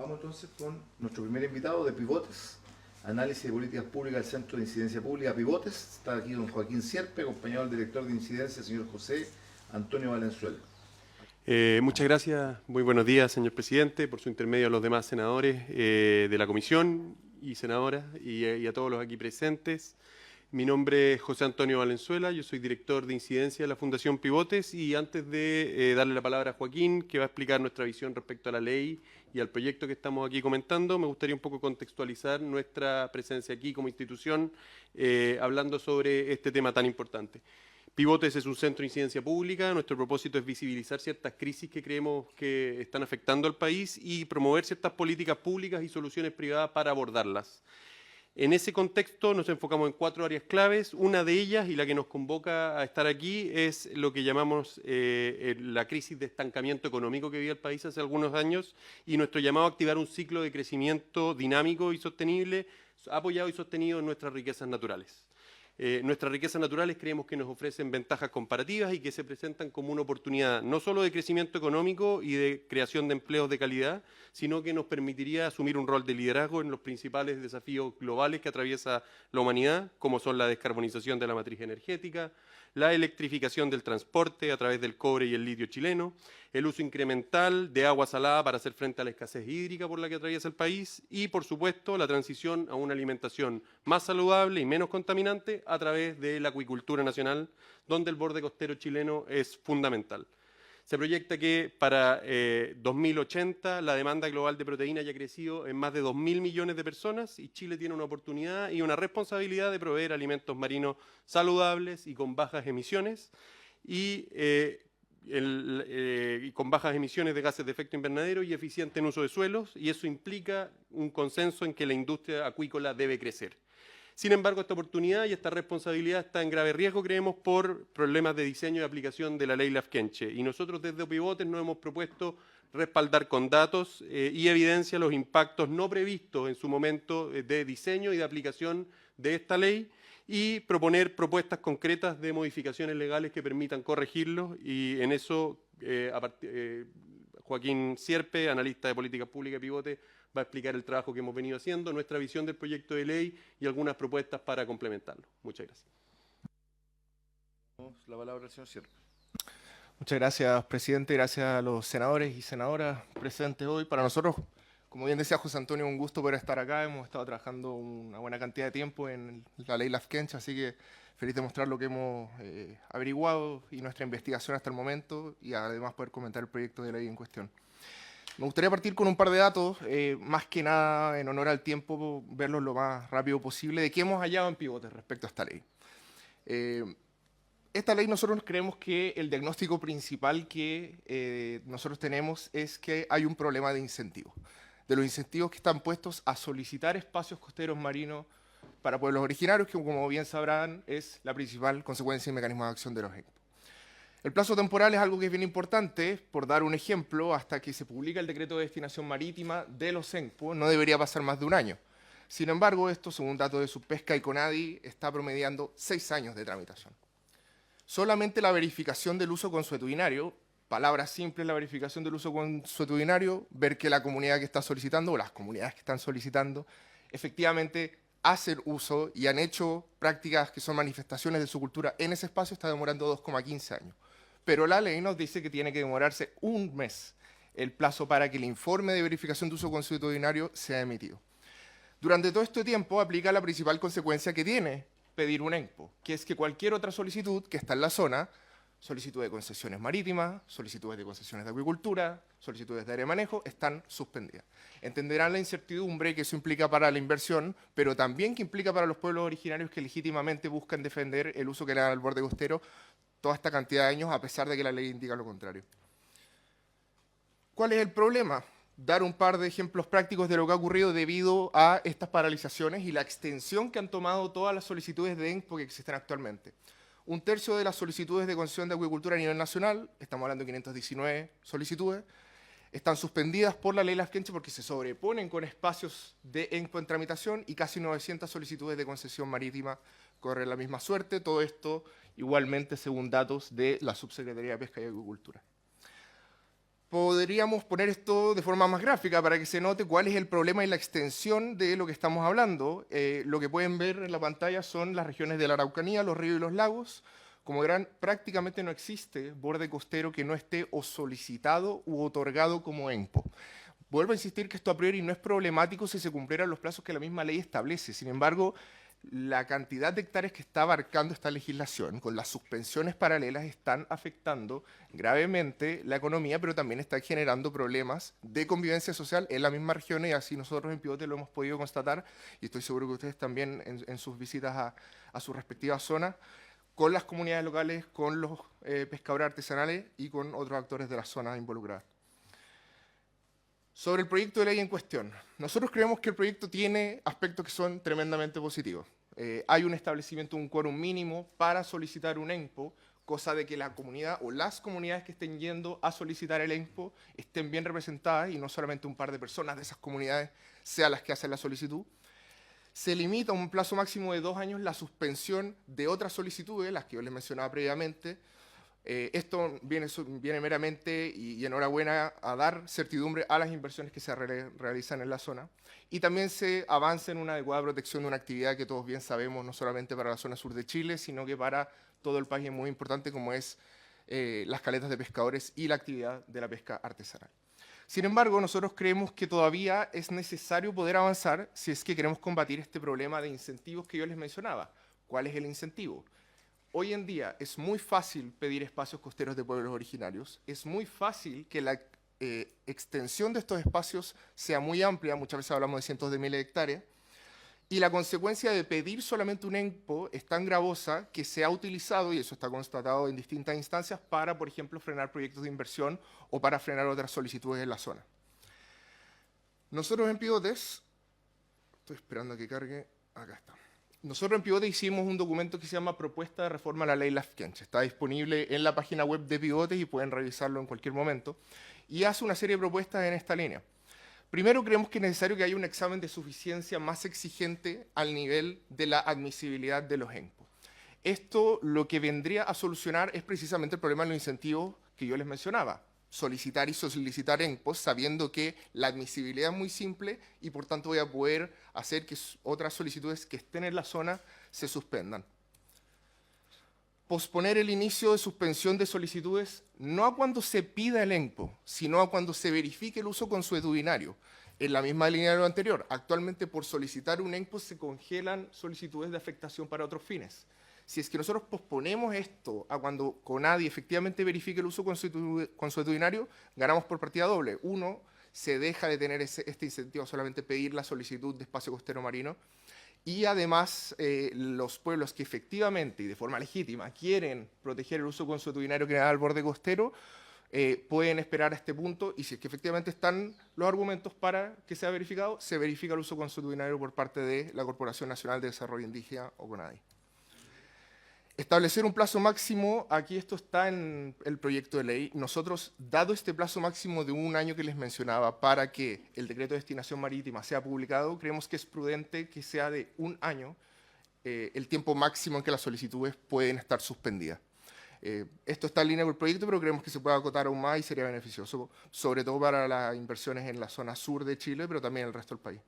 Vamos entonces con nuestro primer invitado de Pivotes, análisis de políticas públicas del Centro de Incidencia Pública Pivotes. Está aquí don Joaquín Sierpe, acompañado del director de incidencia, señor José Antonio Valenzuela. Muchas gracias, muy buenos días, señor presidente, por su intermedio a los demás senadores de la comisión y senadoras y a todos los aquí presentes. Mi nombre es José Antonio Valenzuela, yo soy director de incidencia de la Fundación Pivotes y antes de darle la palabra a Joaquín, que va a explicar nuestra visión respecto a la ley y al proyecto que estamos aquí comentando, me gustaría un poco contextualizar nuestra presencia aquí como institución, hablando sobre este tema tan importante. Pivotes es un centro de incidencia pública, nuestro propósito es visibilizar ciertas crisis que creemos que están afectando al país y promover ciertas políticas públicas y soluciones privadas para abordarlas. En ese contexto nos enfocamos en 4 áreas claves. Una de ellas, y la que nos convoca a estar aquí, es lo que llamamos la crisis de estancamiento económico que vive el país hace algunos años y nuestro llamado a activar un ciclo de crecimiento dinámico y sostenible, apoyado y sostenido en nuestras riquezas naturales. Nuestras riquezas naturales creemos que nos ofrecen ventajas comparativas y que se presentan como una oportunidad no solo de crecimiento económico y de creación de empleos de calidad, sino que nos permitiría asumir un rol de liderazgo en los principales desafíos globales que atraviesa la humanidad, como son la descarbonización de la matriz energética, la electrificación del transporte a través del cobre y el litio chileno, el uso incremental de agua salada para hacer frente a la escasez hídrica por la que atraviesa el país y, por supuesto, la transición a una alimentación más saludable y menos contaminante a través de la acuicultura nacional, donde el borde costero chileno es fundamental. Se proyecta que para 2080 la demanda global de proteína haya crecido en más de 2.000 millones de personas y Chile tiene una oportunidad y una responsabilidad de proveer alimentos marinos saludables y con bajas emisiones y con bajas emisiones de gases de efecto invernadero y eficiente en uso de suelos, y eso implica un consenso en que la industria acuícola debe crecer. Sin embargo, esta oportunidad y esta responsabilidad está en grave riesgo, creemos, por problemas de diseño y aplicación de la ley Lafkenche. Y nosotros desde Pivotes nos hemos propuesto respaldar con datos y evidencia los impactos no previstos en su momento de diseño y de aplicación de esta ley y proponer propuestas concretas de modificaciones legales que permitan corregirlos. Y en eso Joaquín Sierpe, analista de políticas públicas de Pivotes, va a explicar el trabajo que hemos venido haciendo, nuestra visión del proyecto de ley y algunas propuestas para complementarlo. Muchas gracias. La palabra al señor Sierpe. Muchas gracias, presidente. Gracias a los senadores y senadoras presentes hoy. Para nosotros, como bien decía José Antonio, un gusto poder estar acá. Hemos estado trabajando una buena cantidad de tiempo en la ley Lafkenche, así que feliz de mostrar lo que hemos averiguado y nuestra investigación hasta el momento y además poder comentar el proyecto de ley en cuestión. Me gustaría partir con un par de datos, más que nada en honor al tiempo, verlos lo más rápido posible, de qué hemos hallado en Pivotes respecto a esta ley. Esta ley nosotros creemos que el diagnóstico principal que nosotros tenemos es que hay un problema de incentivos, de los incentivos que están puestos a solicitar espacios costeros marinos para pueblos originarios, que como bien sabrán es la principal consecuencia y mecanismo de acción de los ENPO. El plazo temporal es algo que es bien importante, por dar un ejemplo, hasta que se publica el decreto de destinación marítima de los ENPO, no debería pasar más de un año. Sin embargo, esto, según datos de Subpesca y CONADI, está promediando 6 años de tramitación. Solamente la verificación del uso consuetudinario, palabras simples, la verificación del uso consuetudinario, ver que la comunidad que está solicitando, o las comunidades que están solicitando, efectivamente hacen uso y han hecho prácticas que son manifestaciones de su cultura en ese espacio, está demorando 2,15 años. Pero la ley nos dice que tiene que demorarse un mes el plazo para que el informe de verificación de uso consuetudinario sea emitido. Durante todo este tiempo aplica la principal consecuencia que tiene pedir un ENPO, que es que cualquier otra solicitud que está en la zona, solicitud de concesiones marítimas, solicitudes de concesiones de acuicultura, solicitudes de área de manejo, están suspendidas. Entenderán la incertidumbre que eso implica para la inversión, pero también que implica para los pueblos originarios que legítimamente buscan defender el uso que le dan al borde costero toda esta cantidad de años, a pesar de que la ley indica lo contrario. ¿Cuál es el problema? Dar un par de ejemplos prácticos de lo que ha ocurrido debido a estas paralizaciones y la extensión que han tomado todas las solicitudes de ENPO que existen actualmente. 1/3 de las solicitudes de concesión de acuicultura a nivel nacional, estamos hablando de 519 solicitudes, están suspendidas por la ley Lafkenche porque se sobreponen con espacios de ENPO en tramitación y casi 900 solicitudes de concesión marítima corren la misma suerte. Todo esto igualmente según datos de la Subsecretaría de Pesca y Acuicultura. Podríamos poner esto de forma más gráfica para que se note cuál es el problema y la extensión de lo que estamos hablando. Lo que pueden ver en la pantalla son las regiones de la Araucanía, los ríos y los lagos. Como verán, prácticamente no existe borde costero que no esté o solicitado u otorgado como ENPO. Vuelvo a insistir que esto a priori no es problemático si se cumplieran los plazos que la misma ley establece. Sin embargo, la cantidad de hectáreas que está abarcando esta legislación, con las suspensiones paralelas, están afectando gravemente la economía, pero también está generando problemas de convivencia social en la misma región, y así nosotros en Pivote lo hemos podido constatar, y estoy seguro que ustedes también en sus visitas a sus respectivas zonas, con las comunidades locales, con los pescadores artesanales y con otros actores de la zona involucradas. Sobre el proyecto de ley en cuestión, nosotros creemos que el proyecto tiene aspectos que son tremendamente positivos. Hay un establecimiento de un quórum mínimo para solicitar un ENPO, cosa de que la comunidad o las comunidades que estén yendo a solicitar el ENPO estén bien representadas y no solamente un par de personas de esas comunidades sean las que hacen la solicitud. Se limita a un plazo máximo de 2 años la suspensión de otras solicitudes, las que yo les mencionaba previamente. Esto viene meramente, y enhorabuena, a dar certidumbre a las inversiones que se realizan en la zona. Y también se avanza en una adecuada protección de una actividad que todos bien sabemos, no solamente para la zona sur de Chile, sino que para todo el país es muy importante, como es las caletas de pescadores y la actividad de la pesca artesanal. Sin embargo, nosotros creemos que todavía es necesario poder avanzar si es que queremos combatir este problema de incentivos que yo les mencionaba. ¿Cuál es el incentivo? Hoy en día es muy fácil pedir espacios costeros de pueblos originarios, es muy fácil que la extensión de estos espacios sea muy amplia, muchas veces hablamos de cientos de miles de hectáreas, y la consecuencia de pedir solamente un ENPO es tan gravosa que se ha utilizado, y eso está constatado en distintas instancias, para, por ejemplo, frenar proyectos de inversión o para frenar otras solicitudes en la zona. Nosotros en Pivotes, estoy esperando a que cargue, acá está. Nosotros en Pivote hicimos un documento que se llama Propuesta de Reforma a la Ley Lafkenche. Está disponible en la página web de Pivotes y pueden revisarlo en cualquier momento. Y hace una serie de propuestas en esta línea. Primero, creemos que es necesario que haya un examen de suficiencia más exigente al nivel de la admisibilidad de los ENPO. Esto lo que vendría a solucionar es precisamente el problema de los incentivos que yo les mencionaba. Solicitar y solicitar ENPOs sabiendo que la admisibilidad es muy simple y por tanto voy a poder hacer que otras solicitudes que estén en la zona se suspendan. Posponer el inicio de suspensión de solicitudes no a cuando se pida el ENPO, sino a cuando se verifique el uso consuetudinario. En la misma línea de lo anterior, actualmente por solicitar un ENPO se congelan solicitudes de afectación para otros fines. Si es que nosotros posponemos esto a cuando CONADI efectivamente verifique el uso consuetudinario, ganamos por partida doble. Uno, se deja de tener este incentivo a solamente pedir la solicitud de espacio costero marino, y además los pueblos que efectivamente y de forma legítima quieren proteger el uso consuetudinario que da al borde costero, pueden esperar a este punto, y si es que efectivamente están los argumentos para que sea verificado, se verifica el uso consuetudinario por parte de la Corporación Nacional de Desarrollo Indígena o CONADI. Establecer un plazo máximo, aquí esto está en el proyecto de ley. Nosotros, dado este plazo máximo de 1 año que les mencionaba para que el decreto de destinación marítima sea publicado, creemos que es prudente que sea de 1 año el tiempo máximo en que las solicitudes pueden estar suspendidas. Esto está en línea con el proyecto, pero creemos que se puede acotar aún más y sería beneficioso, sobre todo para las inversiones en la zona sur de Chile, pero también en el resto del país.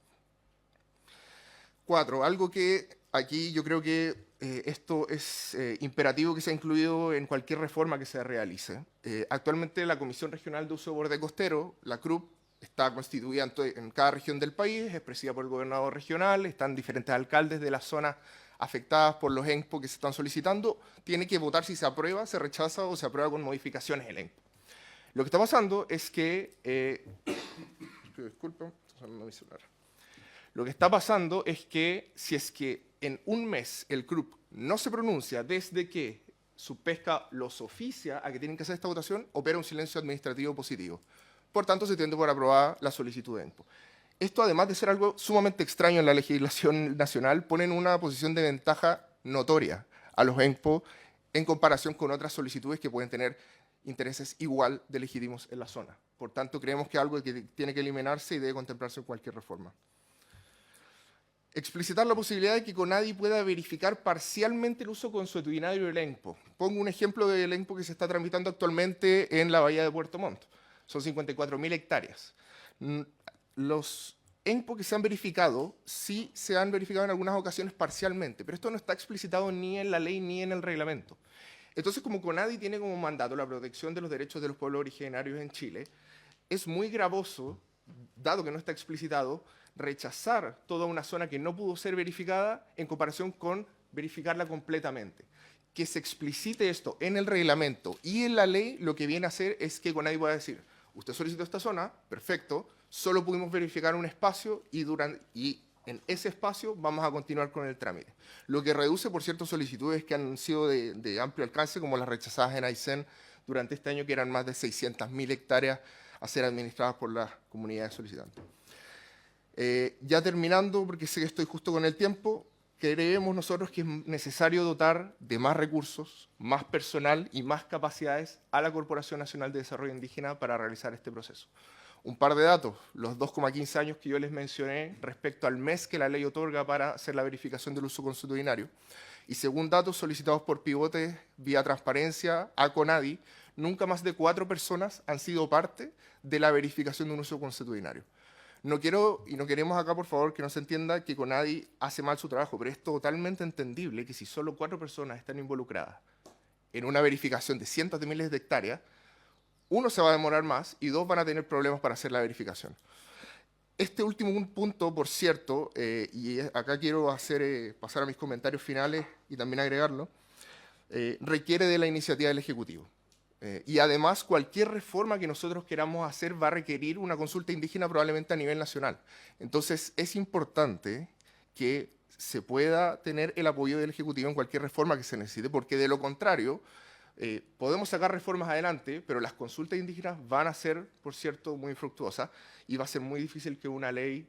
4, algo que aquí yo creo que esto es imperativo que sea incluido en cualquier reforma que se realice. Actualmente la Comisión Regional de Uso de Borde Costero, la CRUB, está constituida en cada región del país, es presidida por el gobernador regional, están diferentes alcaldes de las zonas afectadas por los ENPO que se están solicitando, tiene que votar si se aprueba, se rechaza o se aprueba con modificaciones el ENPO. Lo que está pasando es que... disculpen, mi celular. Lo que está pasando es que si es que en un mes el CRUB no se pronuncia desde que su pesca los oficia a que tienen que hacer esta votación, opera un silencio administrativo positivo. Por tanto, se tiende por aprobada la solicitud de ENPO. Esto, además de ser algo sumamente extraño en la legislación nacional, pone en una posición de ventaja notoria a los ENPO en comparación con otras solicitudes que pueden tener intereses igual de legítimos en la zona. Por tanto, creemos que es algo que tiene que eliminarse y debe contemplarse en cualquier reforma. Explicitar la posibilidad de que CONADI pueda verificar parcialmente el uso consuetudinario del ENPO. Pongo un ejemplo del ENPO que se está tramitando actualmente en la bahía de Puerto Montt. son 54.000 hectáreas. Los ENPO que se han verificado, sí se han verificado en algunas ocasiones parcialmente, pero esto no está explicitado ni en la ley ni en el reglamento. Entonces, como CONADI tiene como mandato la protección de los derechos de los pueblos originarios en Chile, es muy gravoso, dado que no está explicitado, rechazar toda una zona que no pudo ser verificada en comparación con verificarla completamente. Que se explicite esto en el reglamento y en la ley, lo que viene a hacer es que CONADI pueda decir, usted solicitó esta zona, perfecto, solo pudimos verificar un espacio y en ese espacio vamos a continuar con el trámite. Lo que reduce, por cierto, solicitudes que han sido de amplio alcance, como las rechazadas en Aysén durante este año, que eran más de 600.000 hectáreas a ser administradas por las comunidades solicitantes. Ya terminando, porque sé que estoy justo con el tiempo, creemos nosotros que es necesario dotar de más recursos, más personal y más capacidades a la Corporación Nacional de Desarrollo Indígena para realizar este proceso. Un par de datos, los 2,15 años que yo les mencioné respecto al mes que la ley otorga para hacer la verificación del uso consuetudinario. Y según datos solicitados por Pivotes vía transparencia a CONADI, nunca más de 4 personas han sido parte de la verificación de un uso consuetudinario. No quiero y no queremos acá, por favor, que no se entienda que CONADI hace mal su trabajo, pero es totalmente entendible que si solo 4 personas están involucradas en una verificación de cientos de miles de hectáreas, 1 se va a demorar más y 2 van a tener problemas para hacer la verificación. Este último punto, por cierto, y acá quiero pasar a mis comentarios finales y también agregarlo, requiere de la iniciativa del Ejecutivo. Y además, cualquier reforma que nosotros queramos hacer va a requerir una consulta indígena probablemente a nivel nacional. Entonces, es importante que se pueda tener el apoyo del Ejecutivo en cualquier reforma que se necesite, porque de lo contrario, podemos sacar reformas adelante, pero las consultas indígenas van a ser, por cierto, muy infructuosas y va a ser muy difícil que una ley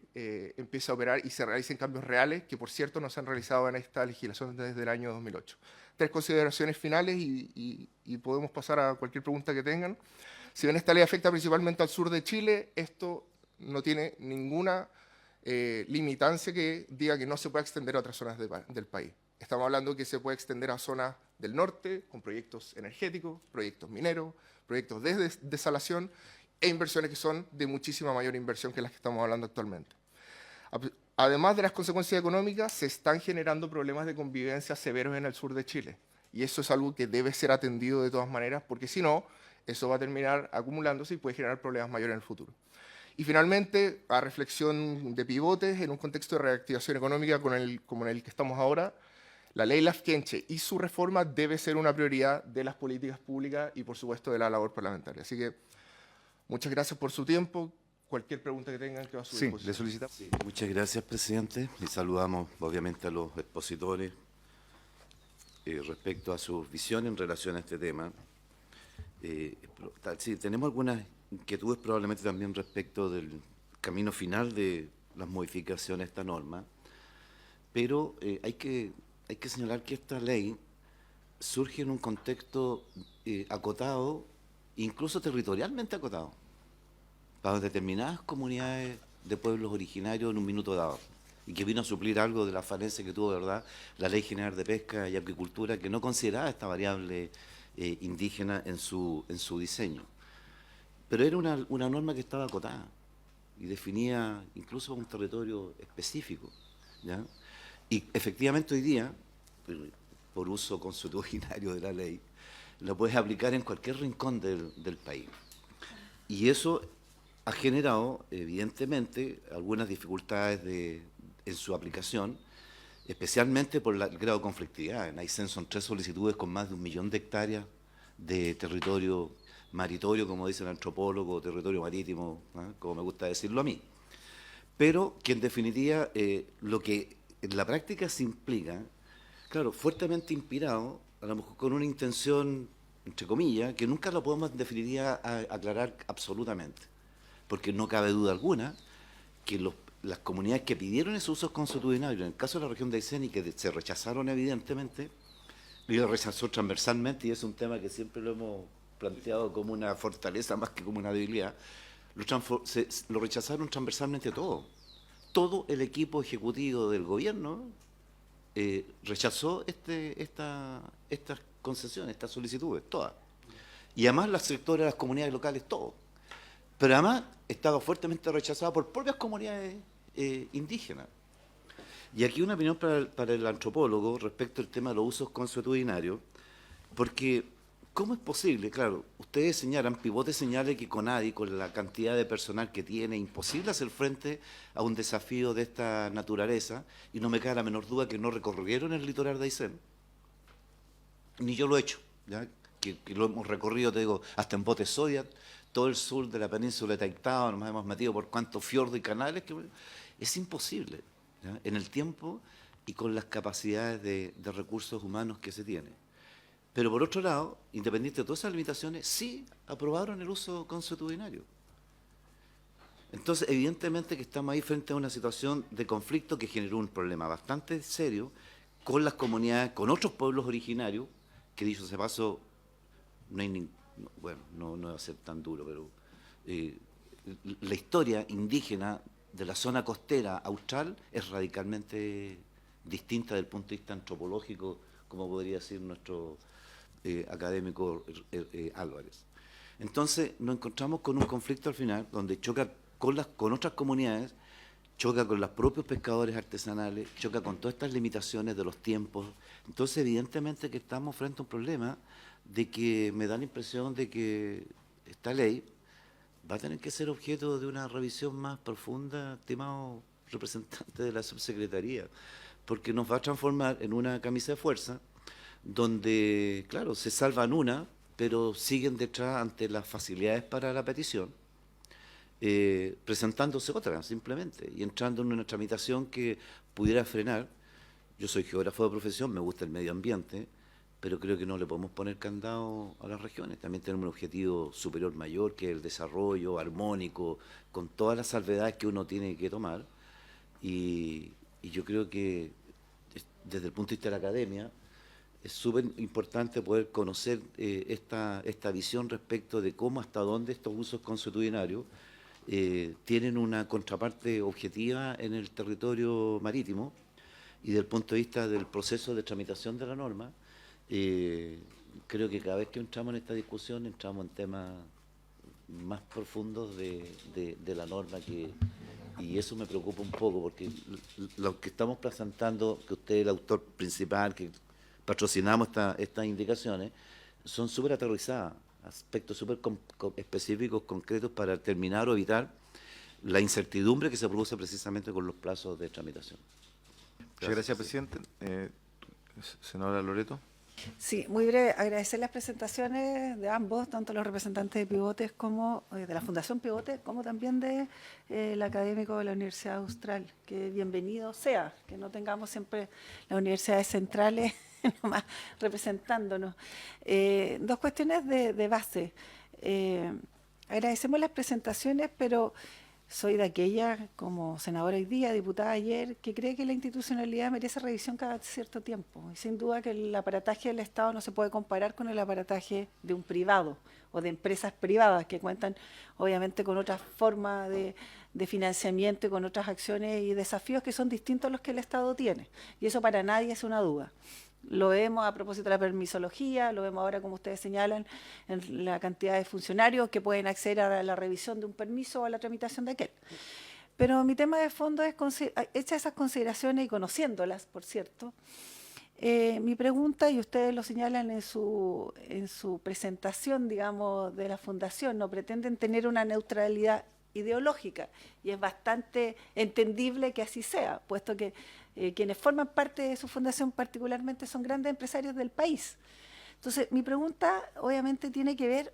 empiece a operar y se realicen cambios reales, que por cierto no se han realizado en esta legislación desde el año 2008. 3 consideraciones finales y podemos pasar a cualquier pregunta que tengan. Si bien esta ley afecta principalmente al sur de Chile, esto no tiene ninguna limitancia que diga que no se pueda extender a otras zonas del país. Estamos hablando de que se puede extender a zonas del norte, con proyectos energéticos, proyectos mineros, proyectos de desalación e inversiones que son de muchísima mayor inversión que las que estamos hablando actualmente. Además de las consecuencias económicas, se están generando problemas de convivencia severos en el sur de Chile. Y eso es algo que debe ser atendido de todas maneras, porque si no, eso va a terminar acumulándose y puede generar problemas mayores en el futuro. Y finalmente, a reflexión de Pivotes, en un contexto de reactivación económica como en el que estamos ahora, la ley Lafkenche y su reforma debe ser una prioridad de las políticas públicas y, por supuesto, de la labor parlamentaria. Así que, muchas gracias por su tiempo. Cualquier pregunta que tengan, que va a su disposición. Le solicitamos. Sí, muchas gracias, presidente. Y saludamos, obviamente, a los expositores respecto a sus visiones en relación a este tema. Sí, tenemos algunas inquietudes probablemente también respecto del camino final de las modificaciones a esta norma, pero hay que señalar que esta ley surge en un contexto acotado, incluso territorialmente acotado, para determinadas comunidades de pueblos originarios en un minuto dado, y que vino a suplir algo de la falencia que tuvo, de verdad, la Ley General de Pesca y Acuicultura, que no consideraba esta variable indígena en su diseño. Pero era una norma que estaba acotada y definía incluso un territorio específico, ¿ya? Y efectivamente hoy día, por uso consuetudinario de la ley, la puedes aplicar en cualquier rincón del país. Y eso ha generado, evidentemente, algunas dificultades en su aplicación, especialmente por el grado de conflictividad. En Aysén son 3 solicitudes con más de 1 millón de hectáreas de territorio maritorio, como dice el antropólogo, territorio marítimo, ¿no?, como me gusta decirlo a mí. Pero que en definitiva lo que en la práctica se implica, claro, fuertemente inspirado, a lo mejor con una intención, entre comillas, que nunca lo podemos en definitiva aclarar absolutamente, porque no cabe duda alguna que las comunidades que pidieron esos usos consuetudinarios, en el caso de la región de Aysén, y que se rechazaron evidentemente, y lo rechazó transversalmente, y es un tema que siempre lo hemos planteado como una fortaleza más que como una debilidad, lo rechazaron transversalmente todo. Todo el equipo ejecutivo del gobierno rechazó estas concesiones, estas solicitudes, todas. Y además los sectores de las comunidades locales, todos. pero además estaba fuertemente rechazado por propias comunidades indígenas. Y aquí una opinión para el antropólogo respecto al tema de los usos consuetudinarios, porque ¿cómo es posible? Claro, ustedes señalan, Pivote señala que CONADI, con la cantidad de personal que tiene, es imposible hacer frente a un desafío de esta naturaleza, y no me cabe la menor duda que no recorrieron el litoral de Aysén, ni yo lo he hecho, ¿ya? Que lo hemos recorrido, te digo, hasta en botes Zodiac, todo el sur de la península de Taitao, nos hemos metido por cuantos fiordos y canales, que es imposible, ¿ya? En el tiempo y con las capacidades de recursos humanos que se tiene. Pero por otro lado, independiente de todas esas limitaciones, sí aprobaron el uso consuetudinario. Entonces, evidentemente que estamos ahí frente a una situación de conflicto que generó un problema bastante serio con las comunidades, con otros pueblos originarios, que dicho sea paso, no hay bueno, no va a ser tan duro, pero la historia indígena de la zona costera austral es radicalmente distinta desde el punto de vista antropológico, como podría decir nuestro académico Álvarez. Entonces nos encontramos con un conflicto al final donde choca con otras comunidades, choca con los propios pescadores artesanales, choca con todas estas limitaciones de los tiempos. Entonces evidentemente que estamos frente a un problema de que me da la impresión de que esta ley va a tener que ser objeto de una revisión más profunda, estimado representante de la subsecretaría, porque nos va a transformar en una camisa de fuerza donde, claro, se salvan una, pero siguen detrás ante las facilidades para la petición, presentándose otra, simplemente, y entrando en una tramitación que pudiera frenar. Yo soy geógrafo de profesión, me gusta el medio ambiente, pero creo que no le podemos poner candado a las regiones. También tenemos un objetivo superior mayor, que es el desarrollo armónico, con todas las salvedades que uno tiene que tomar. Y yo creo que desde el punto de vista de la academia, es súper importante poder conocer esta visión respecto de cómo, hasta dónde estos usos consuetudinarios tienen una contraparte objetiva en el territorio marítimo, y desde el punto de vista del proceso de tramitación de la norma, creo que cada vez que entramos en esta discusión entramos en temas más profundos de la norma, y eso me preocupa un poco, porque lo que estamos presentando, que usted es el autor principal, que patrocinamos estas indicaciones, son súper aterrizadas, aspectos súper específicos, concretos, para terminar o evitar la incertidumbre que se produce precisamente con los plazos de tramitación. Muchas gracias, presidente. Senadora Loreto. Sí, muy breve. Agradecer las presentaciones de ambos, tanto los representantes de Pivotes como de la Fundación Pivote, como también de el académico de la Universidad Austral. Que bienvenido sea, que no tengamos siempre las universidades centrales nomás representándonos. Dos cuestiones de base. Agradecemos las presentaciones, pero soy de aquella, como senadora hoy día, diputada ayer, que cree que la institucionalidad merece revisión cada cierto tiempo. Y sin duda que el aparataje del Estado no se puede comparar con el aparataje de un privado o de empresas privadas que cuentan obviamente con otras formas de financiamiento y con otras acciones y desafíos que son distintos a los que el Estado tiene. Y eso para nadie es una duda. Lo vemos a propósito de la permisología, lo vemos ahora, como ustedes señalan, en la cantidad de funcionarios que pueden acceder a la revisión de un permiso o a la tramitación de aquel. Pero mi tema de fondo es, hechas esas consideraciones y conociéndolas, por cierto, mi pregunta, y ustedes lo señalan en su presentación, digamos, de la Fundación, no pretenden tener una neutralidad ideológica, y es bastante entendible que así sea, puesto que quienes forman parte de su fundación particularmente son grandes empresarios del país. Entonces, mi pregunta obviamente tiene que ver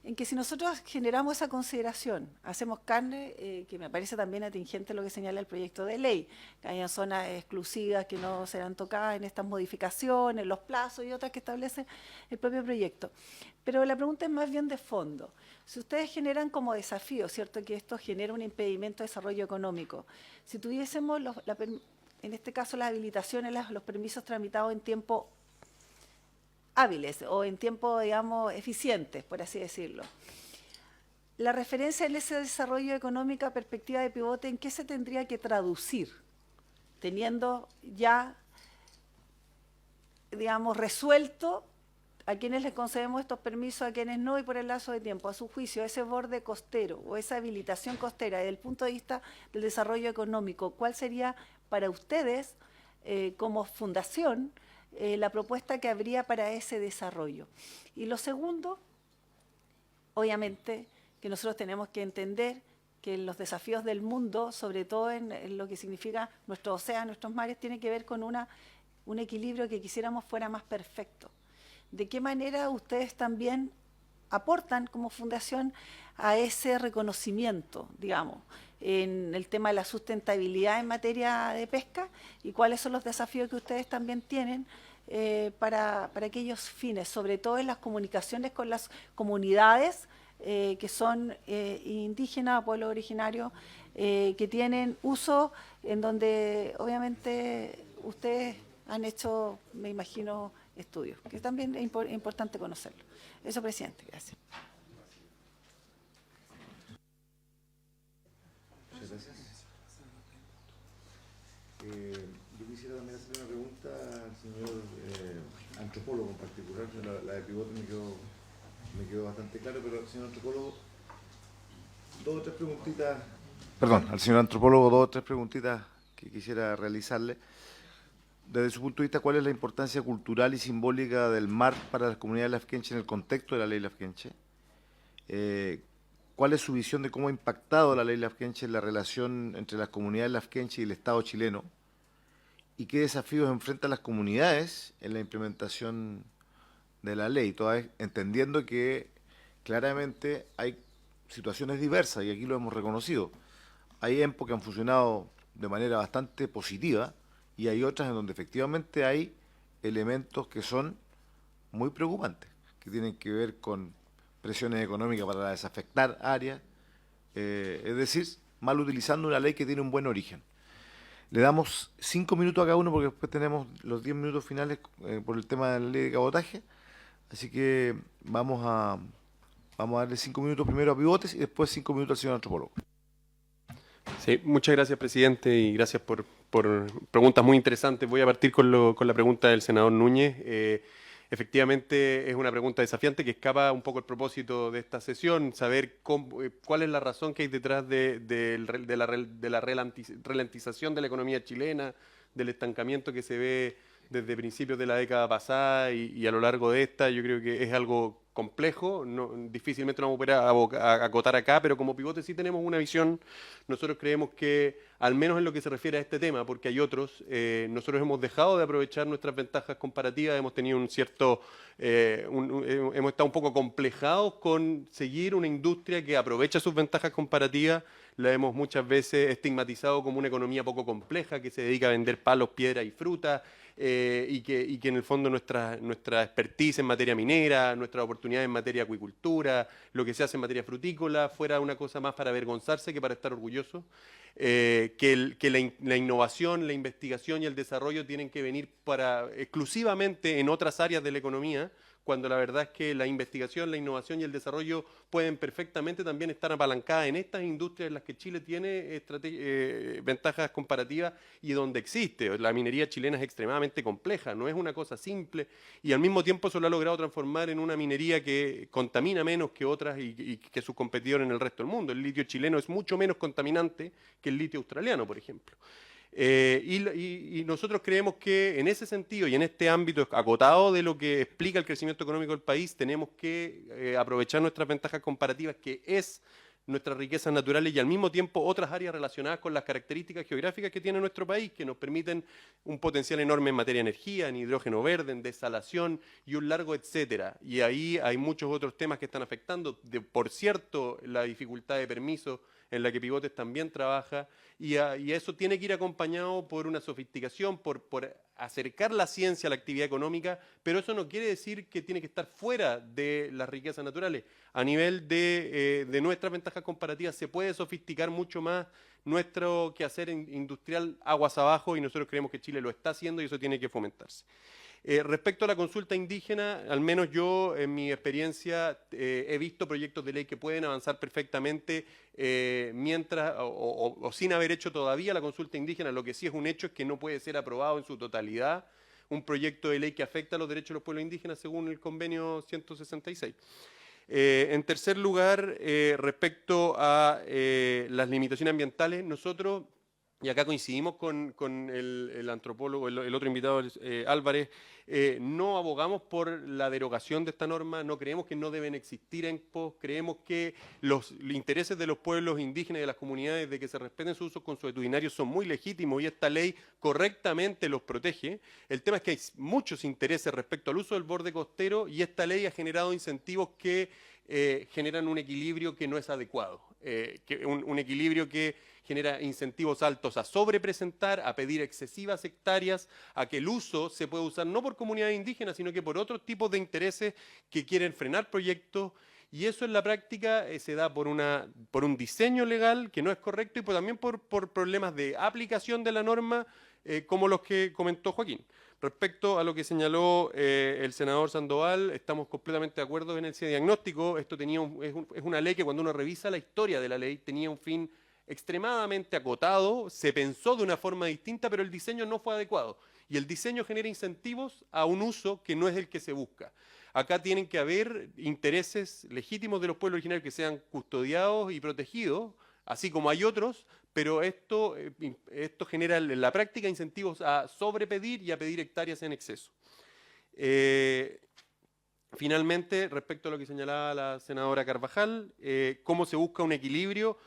en que si nosotros generamos esa consideración, hacemos carne, que me parece también atingente lo que señala el proyecto de ley, que haya zonas exclusivas que no serán tocadas en estas modificaciones, los plazos y otras que establece el propio proyecto. Pero la pregunta es más bien de fondo. Si ustedes generan como desafío, ¿cierto?, que esto genera un impedimento de desarrollo económico, si tuviésemos, en este caso, las habilitaciones, los permisos tramitados en tiempo hábiles o en tiempo, digamos, eficientes, por así decirlo. La referencia en ese desarrollo económico a perspectiva de Pivote, ¿en qué se tendría que traducir? Teniendo ya, digamos, resuelto a quienes les concedemos estos permisos, a quienes no, y por el lazo de tiempo. A su juicio, ese borde costero o esa habilitación costera desde el punto de vista del desarrollo económico, ¿cuál sería para ustedes como fundación la propuesta que habría para ese desarrollo? Y lo segundo, obviamente, que nosotros tenemos que entender que los desafíos del mundo, sobre todo en lo que significa nuestros océanos, nuestros mares, tiene que ver con un equilibrio que quisiéramos fuera más perfecto. ¿De qué manera ustedes también aportan como fundación a ese reconocimiento, digamos, en el tema de la sustentabilidad en materia de pesca, y cuáles son los desafíos que ustedes también tienen para aquellos fines, sobre todo en las comunicaciones con las comunidades que son indígenas o pueblos originarios que tienen uso, en donde obviamente ustedes han hecho, me imagino, estudios, que también es importante conocerlo. Eso, presidente, gracias. Muchas gracias. Yo quisiera también hacerle una pregunta al señor antropólogo en particular. La de pivote me quedó bastante claro, pero al señor antropólogo, dos o tres preguntitas. Perdón, al señor antropólogo, dos o tres preguntitas que quisiera realizarle. Desde su punto de vista, ¿cuál es la importancia cultural y simbólica del mar para las comunidades lafkenche en el contexto de la ley lafkenche? ¿Cuál es su visión de cómo ha impactado la ley lafkenche en la relación entre las comunidades lafkenche y el Estado chileno? ¿Y qué desafíos enfrentan las comunidades en la implementación de la ley? Toda vez entendiendo que claramente hay situaciones diversas, y aquí lo hemos reconocido. Hay EMPO que han funcionado de manera bastante positiva, y hay otras en donde efectivamente hay elementos que son muy preocupantes, que tienen que ver con presiones económicas para desafectar áreas, es decir, mal utilizando una ley que tiene un buen origen. Le damos 5 minutos a cada uno porque después tenemos los 10 minutos finales por el tema de la ley de cabotaje, así que vamos a darle 5 minutos primero a Pivotes y después 5 minutos al señor antropólogo. Sí, muchas gracias, presidente, y gracias por preguntas muy interesantes. Voy a partir con la pregunta del senador Núñez. Efectivamente, es una pregunta desafiante que escapa un poco el propósito de esta sesión, saber cuál es la razón que hay detrás de la ralentización de la economía chilena, del estancamiento que se ve desde principios de la década pasada y a lo largo de esta. Yo creo que es algo complejo, difícilmente lo vamos a poder acotar acá, pero como Pivote sí tenemos una visión. Nosotros creemos que, al menos en lo que se refiere a este tema, porque hay otros, nosotros hemos dejado de aprovechar nuestras ventajas comparativas, hemos tenido hemos estado un poco complejados con seguir una industria que aprovecha sus ventajas comparativas. La hemos muchas veces estigmatizado como una economía poco compleja, que se dedica a vender palos, piedras y frutas, y que en el fondo nuestra expertise en materia minera, nuestras oportunidades en materia de acuicultura, lo que se hace en materia frutícola, fuera una cosa más para avergonzarse que para estar orgullosos. Que la innovación, la investigación y el desarrollo tienen que venir exclusivamente en otras áreas de la economía, cuando la verdad es que la investigación, la innovación y el desarrollo pueden perfectamente también estar apalancadas en estas industrias en las que Chile tiene ventajas comparativas y donde existe. La minería chilena es extremadamente compleja, no es una cosa simple, y al mismo tiempo se lo ha logrado transformar en una minería que contamina menos que otras y que sus competidores en el resto del mundo. El litio chileno es mucho menos contaminante que el litio australiano, por ejemplo. Y nosotros creemos que en ese sentido y en este ámbito acotado de lo que explica el crecimiento económico del país, tenemos que aprovechar nuestras ventajas comparativas, que es nuestras riquezas naturales, y al mismo tiempo otras áreas relacionadas con las características geográficas que tiene nuestro país, que nos permiten un potencial enorme en materia de energía, en hidrógeno verde, en desalación y un largo etcétera. Y ahí hay muchos otros temas que están afectando. Por cierto, la dificultad de permiso en la que Pivotes también trabaja, y eso tiene que ir acompañado por una sofisticación, por acercar la ciencia a la actividad económica, pero eso no quiere decir que tiene que estar fuera de las riquezas naturales. A nivel de nuestras ventajas comparativas se puede sofisticar mucho más nuestro quehacer industrial aguas abajo, y nosotros creemos que Chile lo está haciendo y eso tiene que fomentarse. Respecto a la consulta indígena, al menos yo en mi experiencia he visto proyectos de ley que pueden avanzar perfectamente mientras o sin haber hecho todavía la consulta indígena. Lo que sí es un hecho es que no puede ser aprobado en su totalidad un proyecto de ley que afecta a los derechos de los pueblos indígenas según el convenio 166. En tercer lugar, respecto a las limitaciones ambientales, nosotros, y acá coincidimos con el antropólogo, el otro invitado, Álvarez, no abogamos por la derogación de esta norma, no creemos que no deben existir ENPOs, creemos que los intereses de los pueblos indígenas y de las comunidades de que se respeten sus usos consuetudinarios son muy legítimos y esta ley correctamente los protege. El tema es que hay muchos intereses respecto al uso del borde costero y esta ley ha generado incentivos que generan un equilibrio que no es adecuado, un equilibrio que genera incentivos altos a sobrepresentar, a pedir excesivas hectáreas, a que el uso se pueda usar no por comunidades indígenas, sino que por otros tipos de intereses que quieren frenar proyectos, y eso en la práctica se da por un diseño legal que no es correcto y también por problemas de aplicación de la norma, como los que comentó Joaquín. Respecto a lo que señaló el senador Sandoval, estamos completamente de acuerdo en ese diagnóstico. Esto es una ley que cuando uno revisa la historia de la ley tenía un fin extremadamente acotado, se pensó de una forma distinta, pero el diseño no fue adecuado. Y el diseño genera incentivos a un uso que no es el que se busca. Acá tienen que haber intereses legítimos de los pueblos originarios que sean custodiados y protegidos, así como hay otros, pero esto genera en la práctica incentivos a sobrepedir y a pedir hectáreas en exceso. Finalmente, respecto a lo que señalaba la senadora Carvajal, cómo se busca un equilibrio.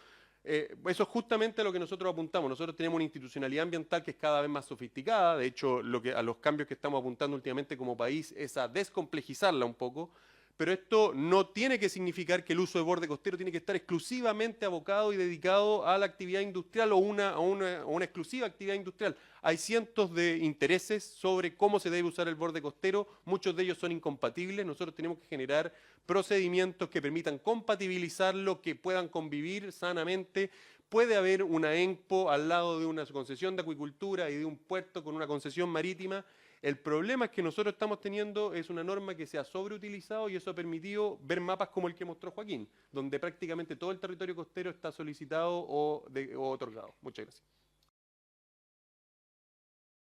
Eso es justamente a lo que nosotros apuntamos. Nosotros tenemos una institucionalidad ambiental que es cada vez más sofisticada. De hecho, a los cambios que estamos apuntando últimamente como país es a descomplejizarla un poco. Pero esto no tiene que significar que el uso de borde costero tiene que estar exclusivamente abocado y dedicado a la actividad industrial o a una exclusiva actividad industrial. Hay cientos de intereses sobre cómo se debe usar el borde costero, muchos de ellos son incompatibles. Nosotros tenemos que generar procedimientos que permitan compatibilizarlo, que puedan convivir sanamente. Puede haber una ENPO al lado de una concesión de acuicultura y de un puerto con una concesión marítima. El problema es que nosotros estamos teniendo es una norma que se ha sobreutilizado y eso ha permitido ver mapas como el que mostró Joaquín, donde prácticamente todo el territorio costero está solicitado o otorgado. Muchas gracias.